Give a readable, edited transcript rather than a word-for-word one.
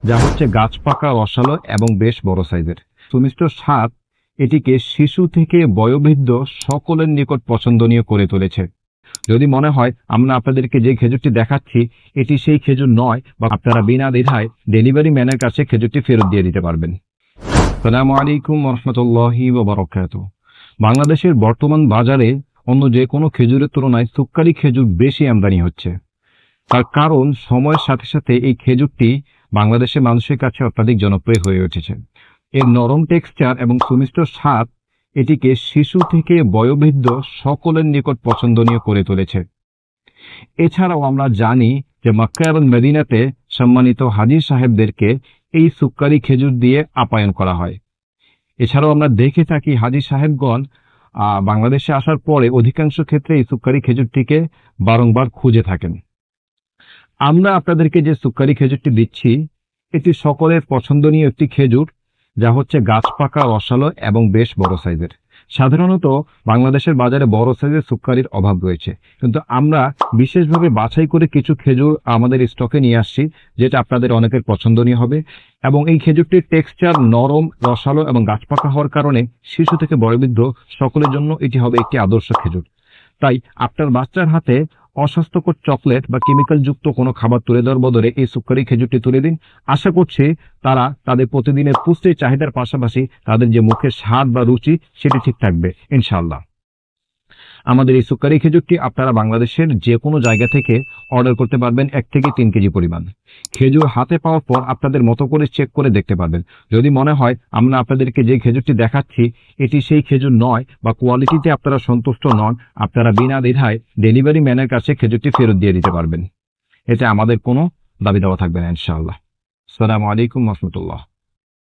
যা হচ্ছে গাছ পাকা, রসালো এবং বেশ বড় সাইজের। সুমিষ্ট স্বাদ এটিকে শিশু থেকে বয়োবৃদ্ধ সকলের নিকট পছন্দনীয় করে তুলেছে। যদি মনে হয় আমরা আপনাদেরকে যে খেজুরটি দেখাচ্ছি এটি সেই খেজুর নয়, বা আপনারা বিনা দ্বিধায় ডেলিভারি ম্যানের কাছে খেজুরটি ফেরত দিয়ে দিতে পারবেন। আসসালামু আলাইকুম ওয়া রাহমাতুল্লাহি ওয়া বারাকাতুহু। বাংলাদেশের বর্তমান বাজারে অন্য যে কোনো খেজুরের তুলনায় সুক্কারি খেজুর বেশি আমদানি হচ্ছে। তার কারণ সময়ের সাথে সাথে এই খেজুরটি বাংলাদেশের মানুষের কাছে অত্যাধিক জনপ্রিয় হয়ে উঠেছে। এর নরম টেক্সচার এবং সুমিষ্ট স্বাদ এটিকে শিশু থেকে বয়োবৃদ্ধ সকলের নিকট পছন্দনীয় করে তুলেছে। এছাড়াও আমরা জানি যে মক্কা এবং মদিনাতে সম্মানিত হাজী সাহেবদেরকে এই সুক্কারি খেজুর দিয়ে আপ্যায়ন করা হয়। এছাড়াও আমরা দেখে থাকি হাজী সাহেবগণ বাংলাদেশে আসার পরে অধিকাংশ ক্ষেত্রে এই সুক্কারি খেজুরটিকে বারংবার খুঁজে থাকেন। আমরা আপনাদেরকে যে সুক্কারি খেজুরটি দিচ্ছি এটি সকলের পছন্দনীয় একটি খেজুর, যা হচ্ছে গাছ পাকা, রসালো এবং বেশ বড় সাইজের। সাধারণত বাংলাদেশের বাজারে বড় সাইজের সুক্কারির অভাব রয়েছে, কিন্তু আমরা বিশেষভাবে বাছাই করে কিছু খেজুর আমাদের স্টকে নিয়ে আসছি, যেটা আপনাদের অনেকের পছন্দনীয় হবে। এবং এই খেজুরটির টেক্সচার নরম, রসালো এবং গাছ পাকা হওয়ার কারণে শিশু থেকে বয়োবৃদ্ধ সকলের জন্য এটি হবে একটি আদর্শ খেজুর। তাই আপনার বাচ্চার হাতে অস্বাস্থ্যকর চকলেট বা কেমিক্যাল যুক্ত কোনো খাবার তুলে দেওয়ার বদলে এই সুক্কারি খেজুরটি তুলে দিন। আশা করছি তারা তাদের প্রতিদিনের পুষ্টির চাহিদার পাশাপাশি তাদের যে মুখের স্বাদ বা রুচি সেটি ঠিক থাকবে ইনশাআল্লাহ। আমাদের এই সুক্কারি খেজুরটি আপনারা বাংলাদেশের যে কোনো জায়গা থেকে অর্ডার করতে পারবেন 1 থেকে 3 কেজি পরিমাণ। খেজুর হাতে পাওয়ার পর আপনাদের মতো করে চেক করে দেখতে পারবেন। যদি মনে হয় আমরা আপনাদেরকে যে খেজুরটি দেখাচ্ছি এটি সেই খেজুর নয়, বা কোয়ালিটিতে আপনারা সন্তুষ্ট নন, আপনারা বিনা দ্বিধায় ডেলিভারি ম্যানের কাছে খেজুরটি ফেরত দিয়ে দিতে পারবেন। এতে আমাদের কোনো দাবি দেওয়া থাকবে না ইনশাআল্লাহ। আসসালামু আলাইকুম ওয়া রাহমাতুল্লাহ।